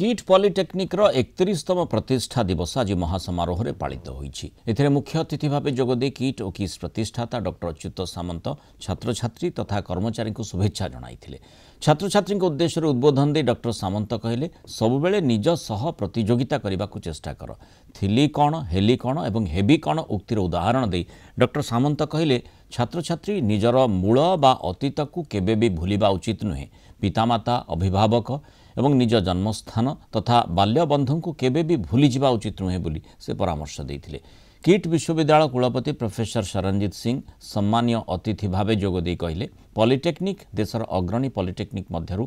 Kit polytechnic रो 31तम प्रतिष्ठा दिवस आज महासमारोह में पालित होईछि। एथिरे मुख्य अतिथि भाव जोगदे किट और किस प्रतिष्ठाता डॉक्टर अच्युत सामंत छात्र छात्री तथा कर्मचारी को शुभेच्छा जणाइथिले। छात्र छात्री उद्देश्य उद्बोधन दे डॉक्टर सामंत कहले सबुबेले निज सह प्रतियोगिता करने को चेष्टा कर थिली कौन हेली कौन एवं हेबी कौन उक्तिर उदाहरण दे डॉक्टर सामंत कहले छात्र छात्री निजर मूल बा अतीत को केबे भी भूलिबा उचित नुहे। पितामाता अभिभावक एवं निज जन्मस्थान तथा बाल्यबंधु को केबे भी भूली जावा उचित नुहे बोली से परामर्श देथिले। किट विश्वविद्यालय कुलपति प्रोफेसर शरणजीत सिंह सम्मानीय अतिथि भावे जोगदे कहले पॉलिटेक्निक देशर अग्रणी पॉलिटेक्निक मध्यरु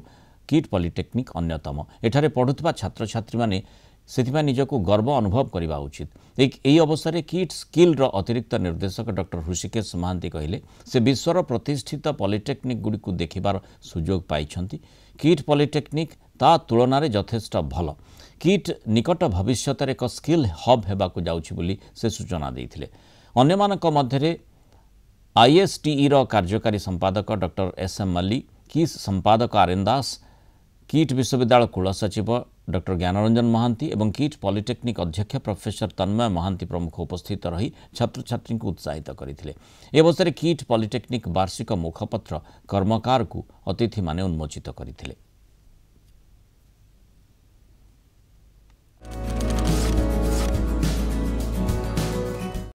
किट पॉलिटेक्निक अन्यतम। एठारे पढ़ुवा छात्र छात्री माने सेथिबा निजको गर्व अनुभव करबा उचित। एही अवसर में किट स्किल रो अतिरिक्त निर्देशक डॉक्टर ऋषिकेश महांती कहले से विश्वर प्रतिष्ठित पॉलिटेक्निक गुडी को देखिबार सुजोग पाइछंती। किट पॉलिटेक्निक ता तुलन में यथेष्ट भल। किट निकट भविष्य एक स्किल हब हेबाकु जाउछि बोली से सूचना देथिले। अन्यमानक मध्यरे आईएसटीई रो कार्यकारी संपादक डॉक्टर एसएम मल्ली, किस संपादक आर्यन दास, किट विश्वविद्यालय कुलसचिव डॉक्टर ज्ञानरंजन महांती एवं किट पॉलिटेक्निक अध्यक्ष प्रोफेसर तन्मय महांती प्रमुख उपस्थित रही छात्र छात्री को उत्साहित करथिले। ए अवसर किट पॉलिटेक्निक वार्षिक मुखपत्र कर्मकार को अतिथि माने उन्मोचित करथिले।